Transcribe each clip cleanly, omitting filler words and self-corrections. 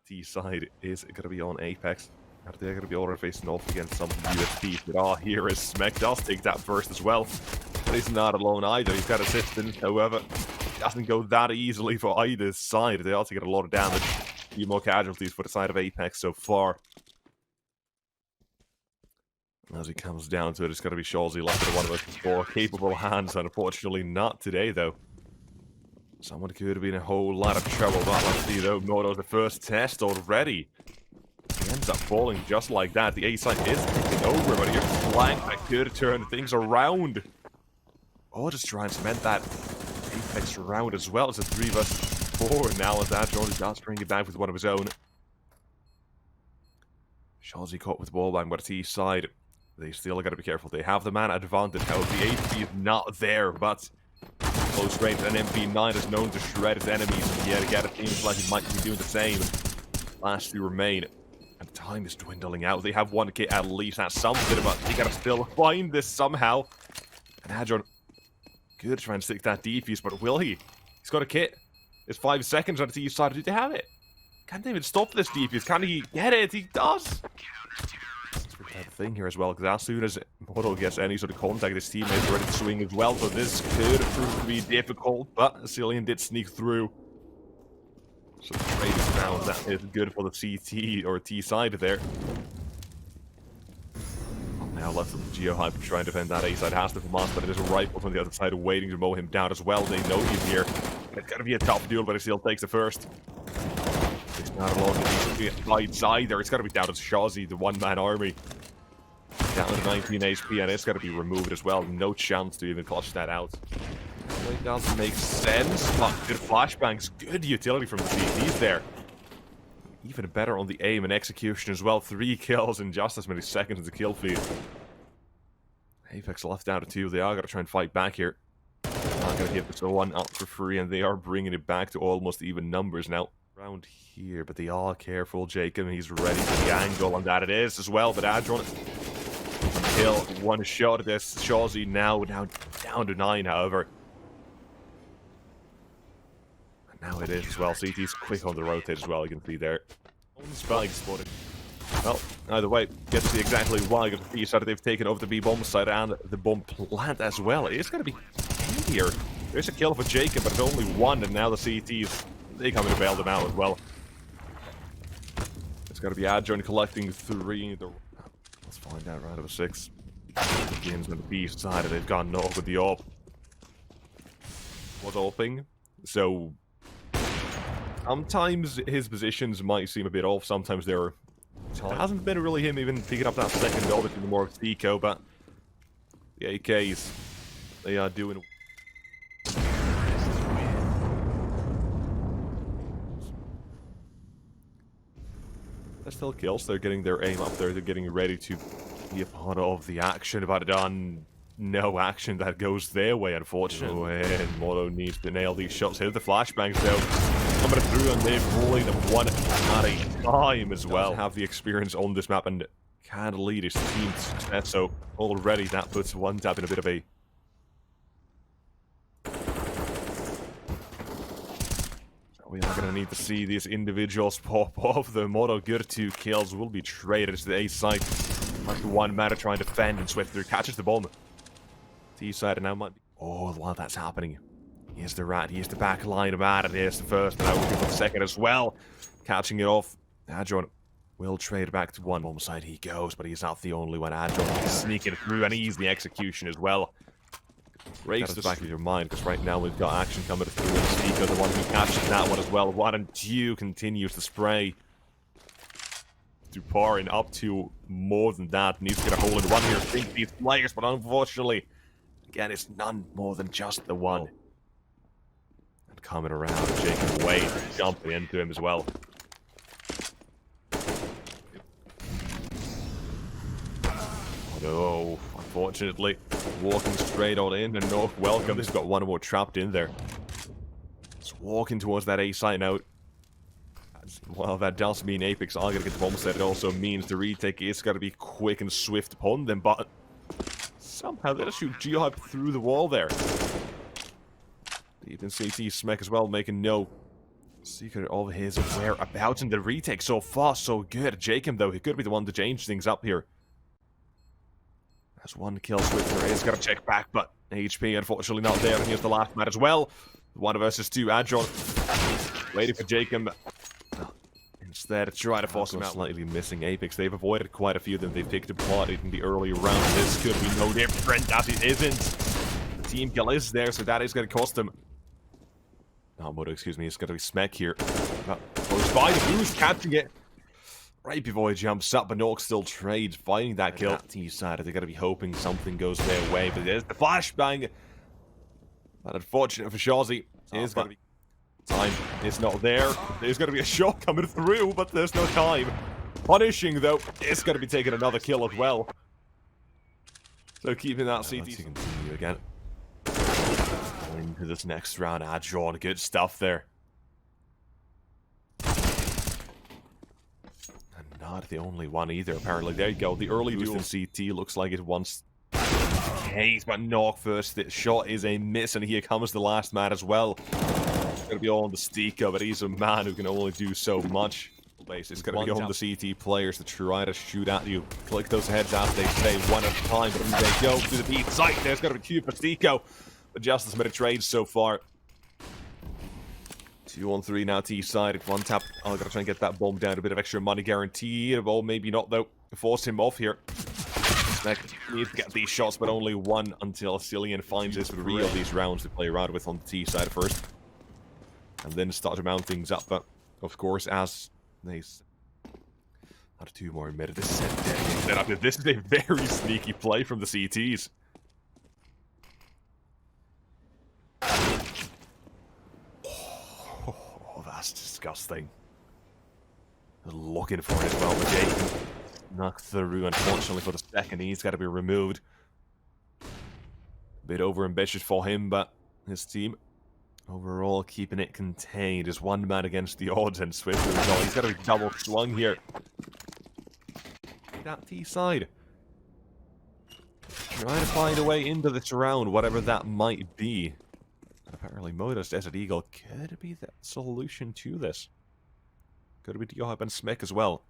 T side is going to be on Apeks. They're going to be already facing off against some USP. But here is Smek does take that first as well. But he's not alone either. He's got assistance, however. It doesn't go that easily for either side. They also get a lot of damage. A few more casualties for the side of Apeks so far. As he comes down to it, it's going to be Shawzy left with one of his more capable hands. Unfortunately, not today, though. Someone could have been in a whole lot of trouble. But let's see, though. Moto's the first test already. He ends up falling just like that. The A side is taking over, but here's Flank that could turn things around. Oh, just trying to cement that Apeks round as well. It's a 3 vs 4 now as that Jordan does bring it back with one of his own. Shawzy caught with wallbang, but it's T side. They still got to be careful. They have the man advantage. However, the HP is not there, but close range, and MP9 is known to shred his enemies. And yet again, it seems like he might be doing the same. Last 2 remain. And time is dwindling out. They have 1 kit at least. That's something, but they gotta still find this somehow. And Hadron good trying to stick that defuse, but will he? He's got a kit. It's 5 seconds on the T side. Did they have it? Can't even stop this defuse. Can he get it? He does. That's the thing here as well, because as soon as Moto gets any sort of contact, his teammate is ready to swing as well. So this could prove to be difficult, but Cillian did sneak through. So the trade is down. That is good for the CT or T side there. Now left of the GeoHype to try and defend that A side. Has to from us, but it is a rifle from the other side waiting to mow him down as well. They know he's here. It's gonna be a tough duel, but he still takes the first. It's not alone with fights either. It's gotta be down to Shawzy, the one-man army. Down to 19 HP, and it's gotta be removed as well. No chance to even clutch that out. It doesn't make sense. But good flashbangs, good utility from the CTs there. Even better on the aim and execution as well. 3 kills in just as many seconds in the kill feed. Apeks left down to 2. They are going to try and fight back here. Not going to give this one up for free, and they are bringing it back to almost even numbers now. Around here, but they are careful. Jacob, he's ready for the angle, and that it is as well. But Adron kill, 1 shot at this. Shawzy now down to 9, however. Now it is as well. CT's quick on the rotate as well, you can see there. Spike spotted. Well, either way, get to see exactly why. You can see that they've taken over the B-bomb side and the bomb plant as well. It's going to be here. There's a kill for Jacob, but it's only 1, and now the CTs, they come in to bail them out as well. It's going to be Adjon collecting 3. Let's find out round of 6. Begins on the B side, and they've gone north with the AWP. Was AWPing, so sometimes his positions might seem a bit off, sometimes they're... It hasn't been really him even picking up that second, obviously the more Deco, but the AKs, they are doing... They're still kills, they're getting their aim up there, they're getting ready to be a part of the action, but no action that goes their way, unfortunately. And Moto needs to nail these shots. Here the flashbangs, though, coming through, and they've rolling them 1 at a time as well. Have the experience on this map and can lead his team to success. So already that puts OneTap in a bit of a... We are going to need to see these individuals pop off. The Moto good 2 kills will be traded to the A side. Like the 1 matter trying to defend and swift through, catches the bomb. T side, and now might be... Oh, while that's happening, here's the rat, here's the back line of Ad, and here's the first, and I will give the second as well. Catching it off. Adjon will trade back to 1 bomb side. He goes, but he's not the only one. Adjon is sneaking through, and easy execution as well. Breaks the back of your mind, because right now we've got action coming through, and Stico, the one who catches that one as well. 1 and 2 continues to spray. To par and up to more than that. Needs to get a hole in 1 here. Think these players, but unfortunately, again, it's none more than just the 1. And coming around, Jacob Wade jumping into him as well. Oh no, unfortunately, walking straight on in, and North welcome. He's got 1 more trapped in there. It's walking towards that A site now. Well, that does mean Apeks are going to get the bomb set. It also means the retake is going to be quick and swift upon them, but somehow they'll shoot GeoHype through the wall there. Deep in CT, Smek as well, making no Secret of his whereabouts in the retake. So far, so good. Jacob, though, he could be the one to change things up here. There's one kill. Swifter is going to check back, but HP unfortunately not there. And here's the last match as well. 1 versus 2. HiGHLiGHTS waiting for Jacob. Instead, try to force him out. Slightly missing Apeks. They've avoided quite a few of them. They've picked apart in the early round. This could be no different as it isn't. The team kill is there, so that is going to cost them. Moto, excuse me, it's going to be Smek here. Goes by the boost, catching it. Right before he jumps up, but Nork still trades, finding that kill. T-side, they're going to be hoping something goes their way, but there's the flashbang. But unfortunate for Shazi, is going to be... Time is not there. There's going to be a shot coming through, but there's no time. Punishing, though, is going to be taking another kill as well. So keeping that CT. Let's continue again. Into this next round, HiGHLiGHTS, good stuff there. And not the only one either, apparently. There you go. The early duel in CT looks like it wants case, but Nork first. The shot is a miss, and here comes the last man as well. It's going to be on the Stika, but he's a man who can only do so much. It's going to be on the CT players to try to shoot at you. Click those heads as they say, one at a time, but when they go to the beat site, there's going to be Q for Stiko. But just as many trades so far. 2-on-3 now T-side. OneTap. I'm going to try and get that bomb down. A bit of extra money guaranteed. Well, maybe not, though. Force him off here. Smek needs to get these shots, but only one until Cillian finds this real these rounds to play around with on the T-side first. And then start to mount things up. But, of course, as they... Not 2 more minutes. This is a very sneaky play from the CTs. Oh, that's disgusting. Looking for it as well, but Jake knocked through, unfortunately, for the second. He's got to be removed. A bit overambitious for him, but his team overall keeping it contained. Is one man against the odds, and Swift as well. He's got to be double swung here. That T-side. Trying to find a way into this round, whatever that might be. Apparently, Modus Desert Eagle could be the solution to this. Could be Diohab and Smek as well.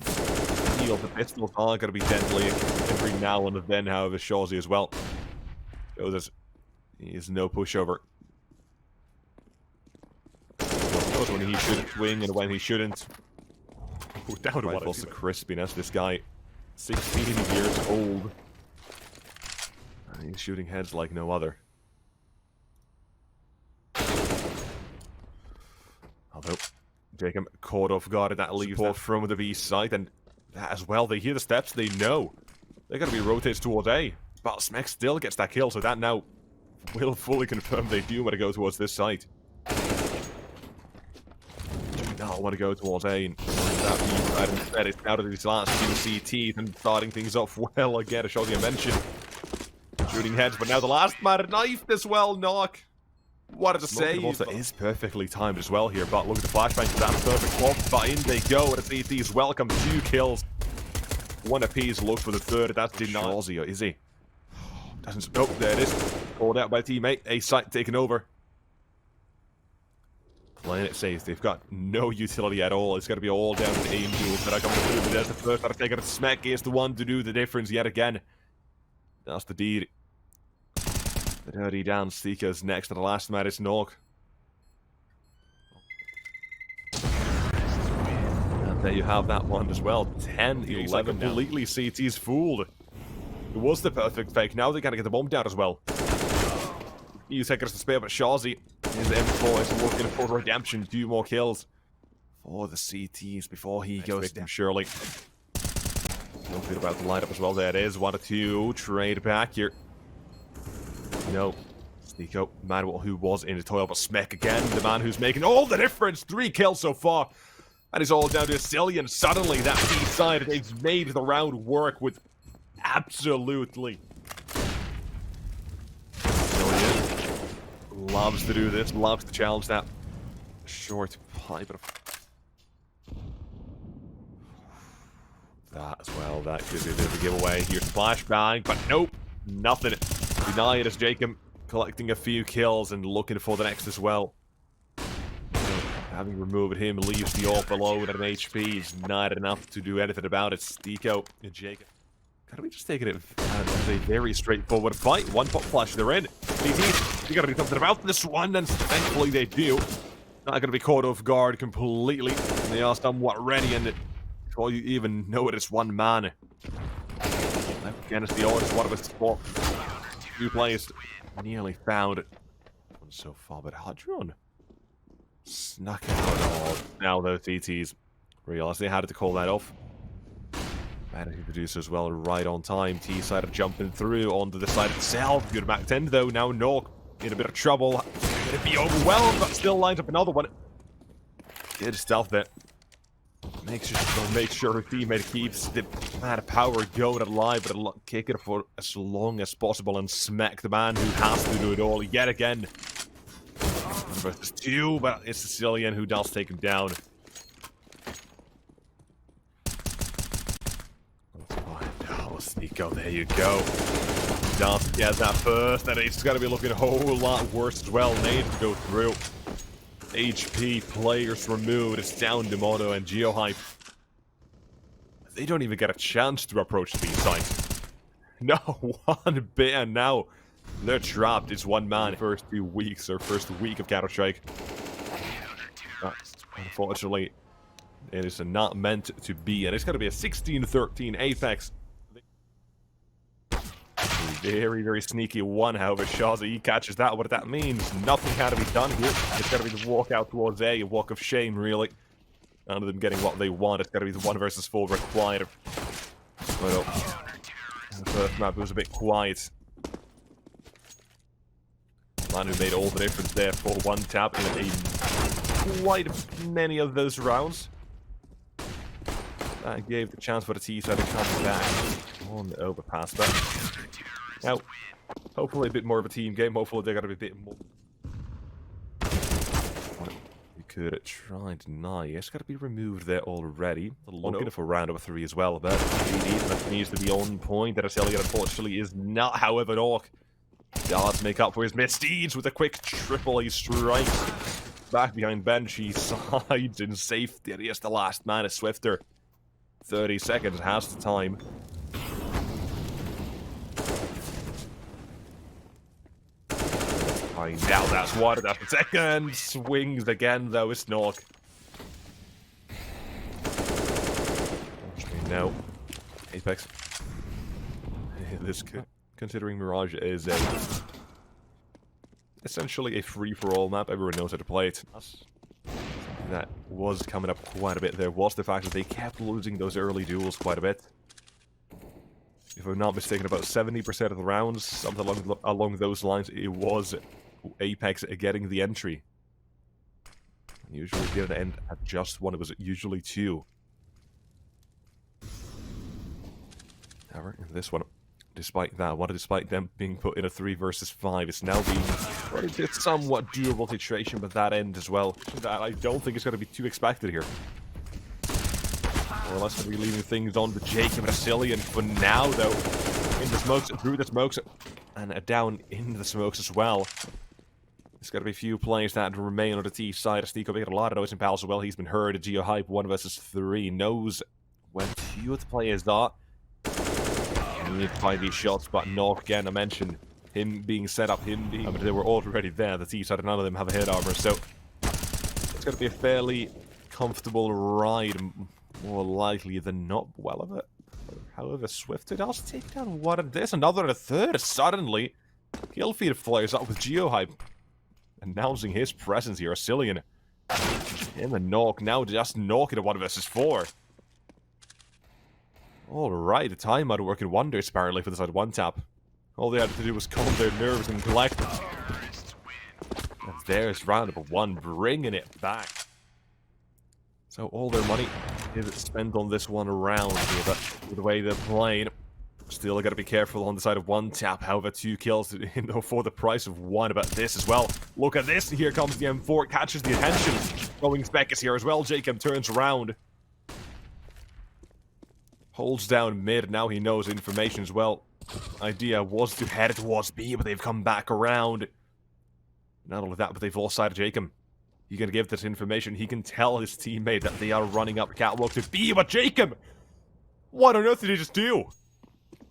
The pistols are going to be deadly every now and then, however, Shazi as well. Shows he is no pushover. Knows when he should swing and when he shouldn't. Ooh, down to rifles the crispiness. This guy, 16 years old. And he's shooting heads like no other. Although, Jacob caught off guard at that leaves that from the B side, and that as well, they hear the steps, they know. They're going to be rotated towards A. But Smek still gets that kill, so that now will fully confirm they do want to go towards this site. Now want to go towards A, and that B side instead is out of these last 2 CTs and starting things off well again, as Shogi mentioned. Shooting heads, but now the last man knifed as well, Knock. What to say? It is perfectly timed as well here, but look at the flashbang. That's perfect. Swap, but in they go. And the CT's welcome. 2 kills. 1 apiece. Looks for the third. That's denied. Ozzy, is he? Doesn't. Oh, there it is. Called out by teammate. A site taken over. Playing it safe. They've got no utility at all. It's got to be all down to the aim duels that are coming through. But there's the first that are taking it. Smek is the one to do the difference yet again. That's the deed. The dirty down Stika's next to the last man is Nork. And there you have that one as well. 10-11. Like completely CT's fooled. It was the perfect fake. Now they gotta get the bomb down as well. Few seconds to spare, but Shazi, his M4 is looking for redemption. 2 more kills for the CTs before he goes down. Surely. No bit about the lineup as well. There it is. 1 or 2. Trade back here. No. Stiko, man who was in the toil, but Smek again, the man who's making all the difference. 3 kills so far. And it's all down to Cillian. Suddenly, that B-side, they've made the round work with absolutely. Loves to do this, loves to challenge that short pipe. That as well, that could be a bit of a giveaway. Here's flashbang, but nope, nothing. Denied as Jacob collecting a few kills and looking for the next as well. Having removed him leaves the AWP alone at an HP. Is not enough to do anything about it. Stiko and Jacob. Gotta be just taking it as a very straightforward fight. One pop flash, they're in. You gotta do something about this one, and thankfully they do. Not gonna be caught off guard completely. They are somewhat ready, and before you even know it, it's one man. Left against the orders, one of his spot. Two players nearly found it. So far, but Hadron snuck out. Oh, now those TTs realized they had to call that off. Managing to produce as well right on time. T-side jumping through onto the side itself. Good back 10 though. Now Nok in a bit of trouble. Gonna be overwhelmed, but still lines up another one. Good stuff there. Make sure her teammate keeps the mad power going alive, but kick it for as long as possible and smack the man who has to do it all yet again. Versus two, but it's Sicilian who does take him down. Nico, there you go. Does get that first, and it's going to be looking a whole lot worse as well. Nade to go through. HP players removed. It's down to Mono and HiGHLiGHTS. They don't even get a chance to approach the B site. No, one bit, and now they're trapped. It's one man. First 2 weeks, or first week of Counter-Strike. Unfortunately, it is not meant to be, and it's going to be a 16-13 Apeks. Very, very sneaky one, however, Shaza, he catches that. What that means, nothing can be done here. It's got to be the walk out towards A walk of shame, really. None of them getting what they want. It's got to be the 1 versus 4 required. Well, the first map was a bit quiet. Man who made all the difference there for OneTap in quite many of those rounds. That gave the chance for the T-side to come back on the overpass, but now, hopefully a bit more of a team game. Hopefully they're going to be a bit more. You could try and deny. It's got to be removed there already. Looking for round number 3 as well, but that needs to be on point. That Aselian unfortunately is not. However, Orc does make up for his misdeeds with a quick triple A strike. Back behind bench, he sides in safety. And he is the last man. Is Swifter. 30 seconds has the time. Now that's one, that's the second. Swings again, though, it's Nok. No. Apeks. This, considering Mirage is essentially a free-for-all map, everyone knows how to play it. That was coming up quite a bit. There was the fact that they kept losing those early duels quite a bit. If I'm not mistaken, about 70% of the rounds, something along those lines, it was Apeks getting the entry. Usually it didn't end at just 1, it was usually 2. However, in this one, despite them being put in a 3 versus 5, it's now being a somewhat doable situation, but that end as well. That I don't think it's going to be too expected here. Well, that's going to be leaving things on to Jacob and Asilian for now, though. In the smokes, through the smokes, and down in the smokes as well. There's got to be a few players that remain on the T side. Stiko making a lot of noise in pals as well. He's been heard. HiGHLiGHTS 1 versus 3. Knows where few of the players are. You need to find these shots, but Nok, again, I mentioned him being set up, but they were already there. The T side, none of them have a head armor, so it's going to be a fairly comfortable ride. More likely than not, well of it. However, Swifted does take down one of this, another and a third. Suddenly, Killfeed flares up with HiGHLiGHTS announcing his presence here. Asilian him and Nok now just knocking at 1 versus 4. Alright, the timeout working wonders apparently for the side of OneTap. All they had to do was calm their nerves and collect. And there's round number 1, bringing it back. So all their money is spent on this one round here, but with the way they're playing, still got to be careful on the side of OneTap. However, 2 kills for the price of 1. About this as well. Look at this. Here comes the M4. Catches the attention. Going spec is here as well. Jacob turns around. Holds down mid. Now he knows information as well. Idea was to head towards B, but they've come back around. Not only that, but they've lost sight of Jacob. You can give this information. He can tell his teammate that they are running up catwalk to B, but Jacob! What on earth did he just do?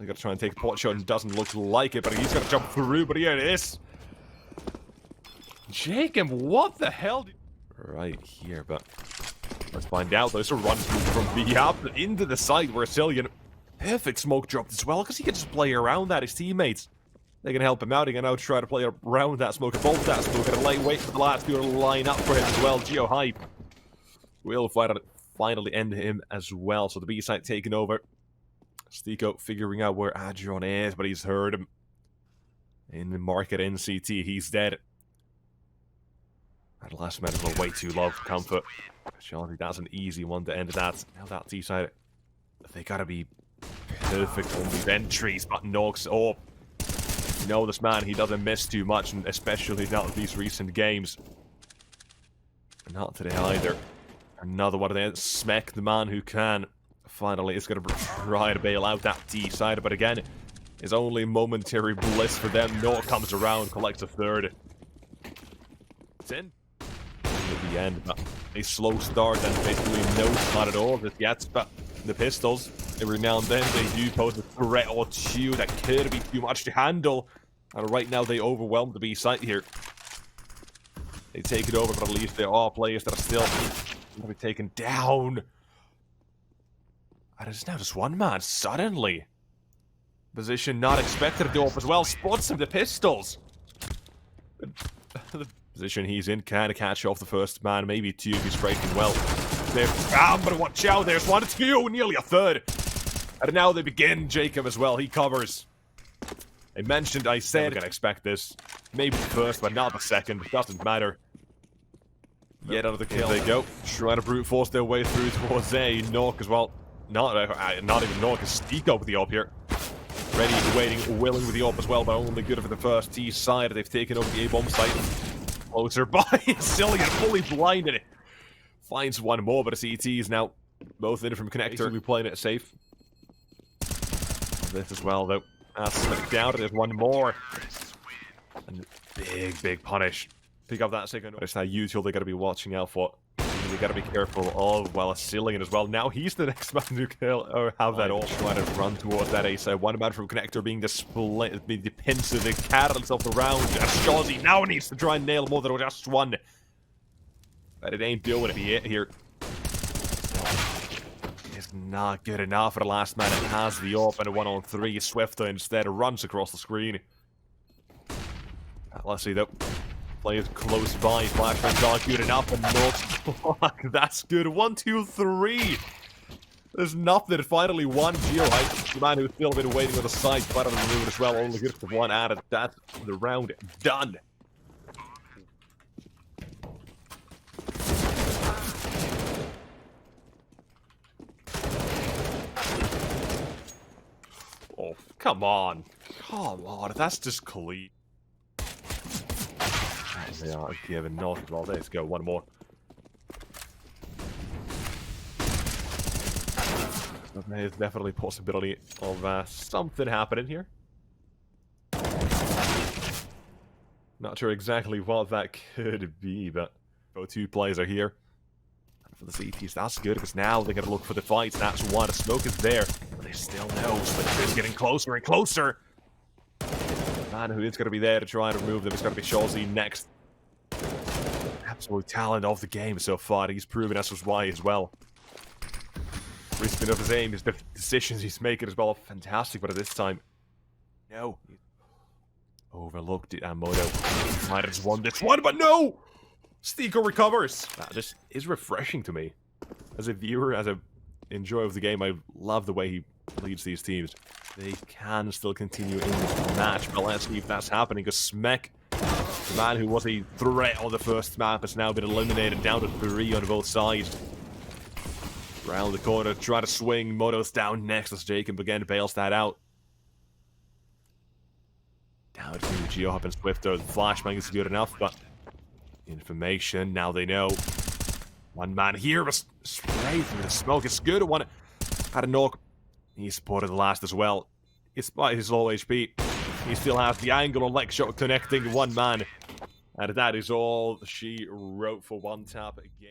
I gotta try and take a pot shot and doesn't look like it, but he's gonna jump through, but here it is. Jacob, what the hell? Right here, but let's find out. There's a run through from B up into the side where Cillian, perfect smoke dropped as well, because he can just play around that. His teammates, they can help him out. He can now try to play around that smoke and bolt that smoke and wait for the last two to line up for him as well. HiGHLiGHTS will finally end him as well. So the B side taking over. Stico figuring out where Adrian is, but he's heard him. In the market NCT, he's dead. That last man is way too low for comfort. Surely that's an easy one to end that. Now that T side, they gotta be perfect on these entries, but knocks up. You know this man, he doesn't miss too much, and especially not these recent games. Not today either. Another one of them. Smack the man who can. Finally, is going to try to bail out that T side, but again, it's only momentary bliss for them. Noah comes around, collects a third. It's in. At the end, but a slow start and basically no shot at all just yet. But the pistols, every now and then, they do pose a threat or two that could be too much to handle. And right now, they overwhelm the B side here. They take it over, but at least there are players that are still going to be taken down. And it's now just one man, suddenly. Position not expected to go up as well. Spots him, the pistols. The position he's in can catch off the first man, maybe two if he's striking well. But watch out, there's 1, 2, nearly a third. And now they begin, Jacob as well, he covers. I said I can expect this. Maybe the first, but not the second, doesn't matter. Yet out of the kill they go. Trying to brute force their way through towards A. Knock as well. Not even Knock, is Stico with the op here. Ready, waiting, willing with the op as well, but only good for the first T side. They've taken over the A-bomb site. Closer by Cillian, fully blinded. Finds one more, but it's ETs now. Both in from connector. Basically playing it safe. This as well, though. Slipped down, there's one more. And big punish. Pick up that second. It's that usual they gotta be watching out for. They gotta be careful of, well, as Cillian as well. Now he's the next man to kill or have that all trying to run towards that A side. One man from connector being displayed, being the pincer, the carried himself around. Shawzy now needs to try and nail more than just one. But it ain't doing it here. It's not good enough for the last man. It has the op and a 1-on-3. Swifter instead runs across the screen. Let's see though. Players close by. Flashbang not good enough and not. That's good. 1, 2, 3. There's nothing. Finally, one HiGHLiGHTS. The man who's still been waiting on the side. Quite on the move as well. Only good for one added. That's the round done. Oh, come on. Come on. That's just clean. They are giving north. Well, let's go. One more. There's definitely a possibility of something happening here. Not sure exactly what that could be, but both two players are here. And for the CTs, that's good, because now they gotta look for the fights. That's one. The smoke is there, but they still know. So it's getting closer and closer. The man who is gonna be there to try and remove them is gonna be Shawzy next. Absolute talent of the game so far. He's proven that's why as well. Risking of his aim, his decisions he's making as well, fantastic. But at this time, no, overlooked it. And Moto might have just won this one, but no. Stico recovers. That just is refreshing to me as a viewer, as a enjoyer of the game. I love the way he leads these teams. They can still continue in this match, but let's see if that's happening. Because Smek, the man who was a threat on the first map, has now been eliminated, down to 3 on both sides. Round the corner, try to swing. Moto's down next as Jacob again bails that out. Down to GeoHop and Swifter. The flashbang is good enough, but information, now they know. One man here was sprayed through the smoke. It's good. One had a knock. He supported the last as well. Despite his low HP, he still has the angle on leg shot connecting one man. And that is all she wrote for OneTap again.